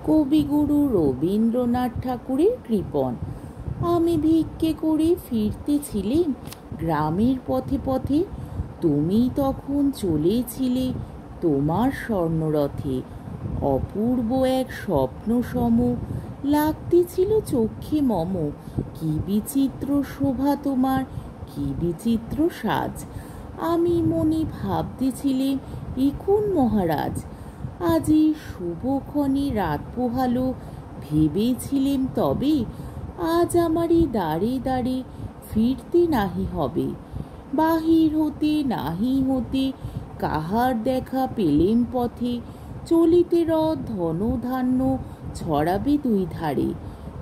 কবিগুরু রবীন্দ্রনাথ ঠাকুরের কৃপণ। আমি ভিক্ষে করে ফিরতেছিলেম গ্রামের পথে পথে। তুমি তখন চলেছিলে তোমার স্বর্ণরথে। অপূর্ব এক স্বপ্ন সম লাগতেছিল চক্ষে মম। কি বিচিত্র শোভা তোমার, কি বিচিত্র সাজ। আমি মনে ভাবতেছিলেম ইকুন মহারাজ। আজি শুভক্ষণে রাত পোহালো, ভেবেছিলেম তবে আজ আমারই দ্বারে দ্বারে ফিরতে নাহি হবে। বাহির হতে নাহি হতে কাহার দেখা পেলেম পথে। চলিতে রথ ধন ধান্য ছড়াবে দুই ধারে।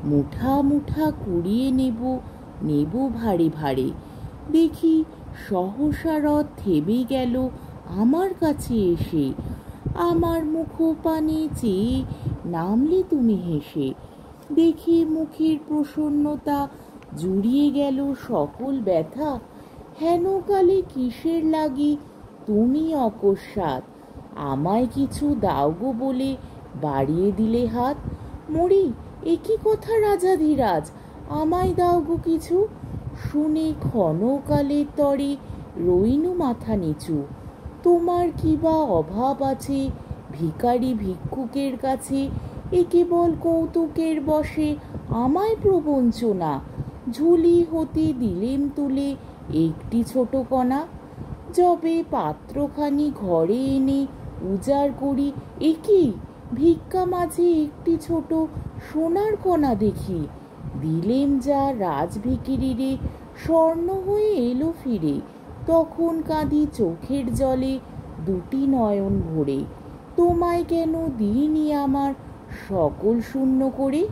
মুঠা মুঠা কুড়িয়ে নেব, নেব ভারে ভারে। দেখি সহসা রথ থেমে গেল আমার কাছে এসে। আমার মুখপানে চেয়ে নামলে তুমি হেসে। দেখে মুখের প্রসন্নতা জুড়িয়ে গেল সকল ব্যথা। হেন কালে কিসের লাগি তুমি অকস্মাৎ আমায় কিছু দাও গো বলে বাড়িয়ে দিলে হাত। মরি, একই কথা রাজাধিরাজ, আমায় দাও গো কিছু। শুনে ক্ষণকালের তরে রইনু মাথা নিচু। তোমার কি বা অভাব আছে ভিখারি ভিক্ষুকের কাছে? এ কেবল কৌতুকের বশে আমায় প্রবঞ্চনা। ঝুলি হতে দিলেম তুলে একটি ছোট কণা। যবে পাত্রখানি ঘরে এনে উজাড় করি, একি ভিক্ষা মাঝে একটি ছোট সোনার কণা দেখি। দিলেম যা রাজভিখিরিরে, স্বর্ণ হয়ে এলো ফিরে। তখন কাঁদি চোখের জলে দুটি নয়ন ভরে। তোমায় কেন দিইনি আমার সকল শূন্য করে।